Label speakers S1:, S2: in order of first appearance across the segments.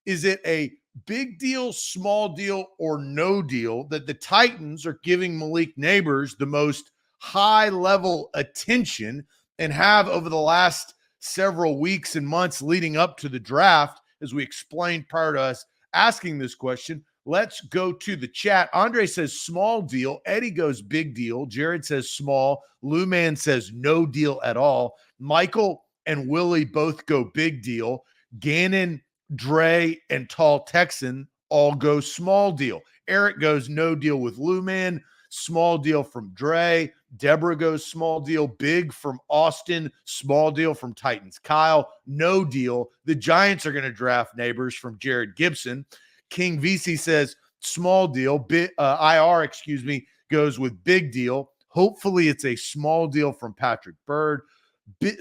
S1: is it a big deal, small deal, or no deal that the Titans are giving Malik Nabers the most high-level attention and have over the last several weeks and months leading up to the draft, as we explained prior to us asking this question? Let's go to the chat. Andre says small deal. Eddie goes big deal. Jared says small. Lou Man says no deal at all. Michael and Willie both go big deal. Gannon, Dre, and Tall Texan all go small deal. Eric goes no deal with Lou Man. Small deal from Dre. Deborah goes small deal. Big from Austin. Small deal from Titans. Kyle, no deal. The Giants are going to draft Nabers from Jared Gibson. King VC says small deal. IR, goes with big deal. Hopefully it's a small deal from Patrick Bird.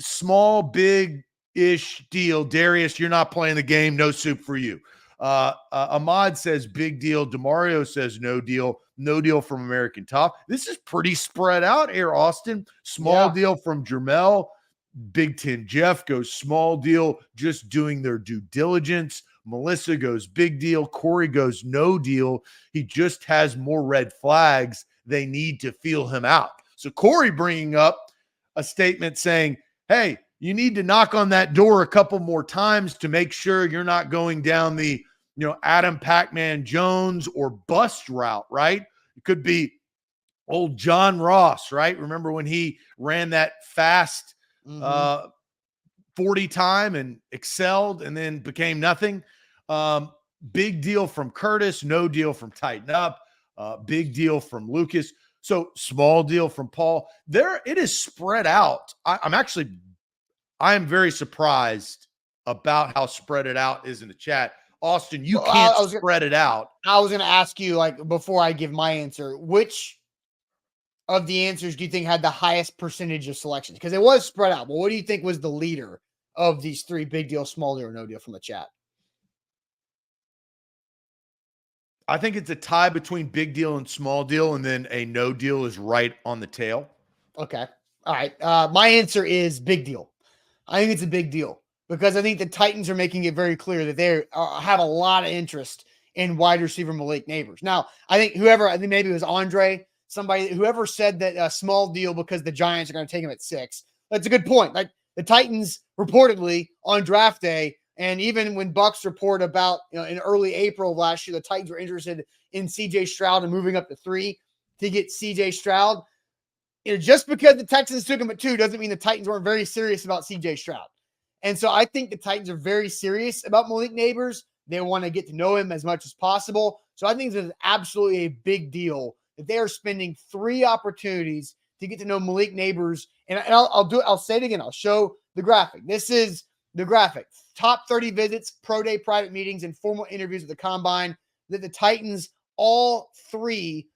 S1: Small, big-ish deal. Darius, you're not playing the game. No soup for you. Ahmad says big deal. DeMario says no deal. No deal from American Top. This is pretty spread out here, Austin. Small deal from Jermel. Big Ten Jeff goes small deal, just doing their due diligence. Melissa goes big deal. Corey goes no deal. He just has more red flags. They need to feel him out. So Corey bringing up a statement saying, hey, you need to knock on that door a couple more times to make sure you're not going down the, Adam Pac-Man Jones or bust route, right? It could be old John Ross, right? Remember when he ran that fast 40 time and excelled and then became nothing? Big deal from Curtis, no deal from Tighten Up, big deal from Lucas. So small deal from Paul. There, it is spread out. I am very surprised about how spread it out is in the chat. Austin, you can't spread it out.
S2: I was going to ask you, before I give my answer, which of the answers do you think had the highest percentage of selections? Because it was spread out. But what do you think was the leader of these three: big deal, small deal, or no deal, from the chat?
S1: I think it's a tie between big deal and small deal, and then a no deal is right on the tail.
S2: Okay. All right. My answer is big deal. I think it's a big deal because I think the Titans are making it very clear that they have a lot of interest in wide receiver Malik Nabers. Now, I think maybe it was Andre, whoever said that a small deal because the Giants are going to take him at 6. That's a good point. Like, the Titans reportedly on draft day, and even when Bucks report about, in early April of last year, the Titans were interested in CJ Stroud and moving up to 3 to get CJ Stroud. Just because the Texans took him at 2 doesn't mean the Titans weren't very serious about CJ Stroud. And so I think the Titans are very serious about Malik Nabers. They want to get to know him as much as possible. So I think this is absolutely a big deal that they are spending 3 opportunities to get to know Malik Nabers. And I'll say it again. I'll show the graphic. This is the graphic. Top 30 visits, pro day private meetings, and formal interviews at the combine that the Titans, all 3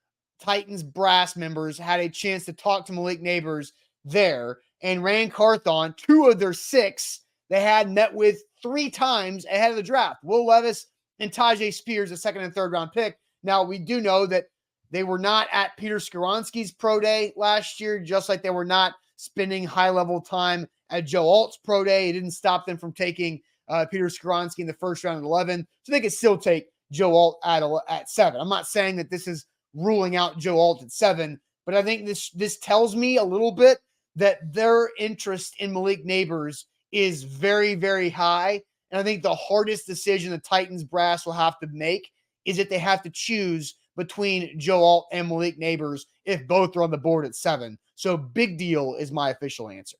S2: Titans brass members, had a chance to talk to Malik Nabers there. And Rand Carthon, 2 of their 6, they had met with 3 times ahead of the draft. Will Levis and Tajay Spears, a 2nd and 3rd round pick. Now, we do know that they were not at Peter Skoronski's pro day last year, just like they were not spending high-level time at Joe Alt's pro day. It didn't stop them from taking Peter Skoronski in the 1st round at 11. So they could still take Joe Alt at 7. I'm not saying that this is ruling out Joe Alt at 7, but I think this tells me a little bit that their interest in Malik Nabers is very, very high. And I think the hardest decision the Titans brass will have to make is that they have to choose between Joe Alt and Malik Nabers if both are on the board at 7. So big deal is my official answer.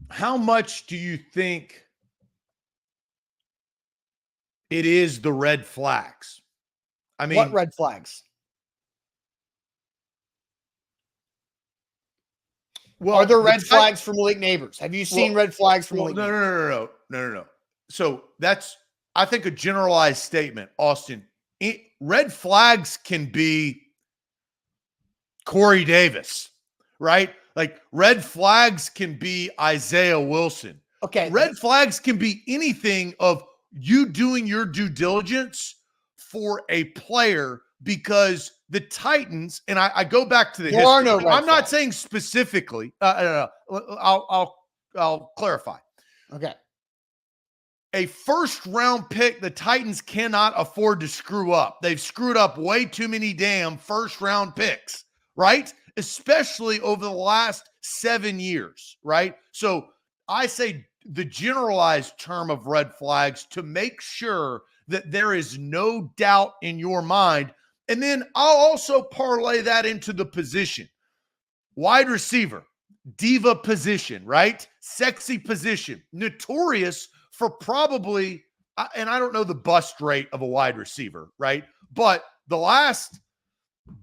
S1: How much do you think it is the red flags? I mean,
S2: what red flags? Well, are there red flags for Malik Nabers? Have you seen red flags for Malik
S1: Nabers? No. So that's, I think, a generalized statement, Austin. Red flags can be Corey Davis, right? Like, red flags can be Isaiah Wilson.
S2: Okay.
S1: Red flags can be anything of you doing your due diligence for a player, because the Titans, and I go back to the history.
S2: Are no red
S1: I'm
S2: flags.
S1: not saying specifically. I'll clarify.
S2: Okay.
S1: a first-round pick the Titans cannot afford to screw up. They've screwed up way too many damn first-round picks, right? Especially over the last 7 years, right? So I say the generalized term of red flags to make sure that there is no doubt in your mind. And then I'll also parlay that into the position. Wide receiver, diva position, right? Sexy position, notorious for probably, and I don't know the bust rate of a wide receiver, right? But the last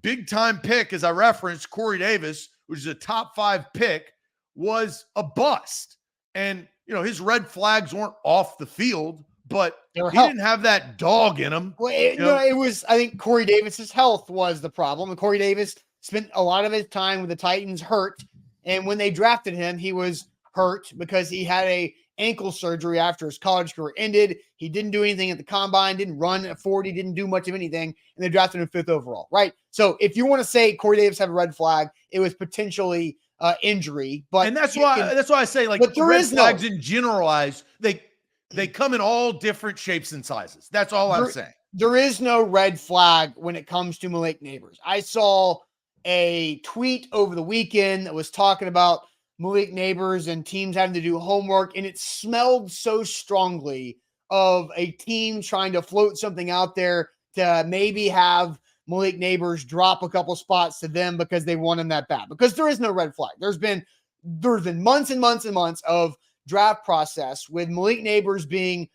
S1: big time pick, as I referenced, Corey Davis, which is a top 5 pick, was a bust. And, his red flags weren't off the field, but he didn't have that dog in him.
S2: Well, it was, I think Corey Davis's health was the problem. And Corey Davis spent a lot of his time with the Titans hurt. And when they drafted him, he was hurt because he had a ankle surgery after his college career ended. He didn't do anything at the combine, didn't run at 40, didn't do much of anything. And they drafted him 5th overall, right? So if you want to say Corey Davis had a red flag, it was potentially injury. But
S1: that's why I say, like, red flags in generalized, they come in all different shapes and sizes. That's all I'm saying.
S2: There is no red flag when it comes to Malik Nabers. I saw a tweet over the weekend that was talking about Malik Nabers and teams having to do homework, and it smelled so strongly of a team trying to float something out there to maybe have Malik Nabers drop a couple spots to them because they want him that bad. Because there is no red flag. There's been months and months and months of draft process with Malik Nabers being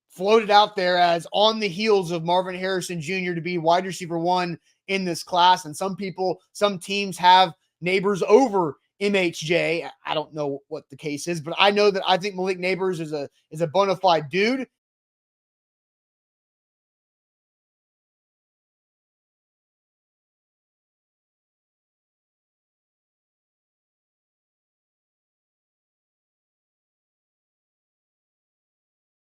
S2: floated out there as on the heels of Marvin Harrison Jr. to be wide receiver 1 in this class. And some teams have Nabers over MHJ. I don't know what the case is, but I know that I think Malik Nabers is a bona fide dude.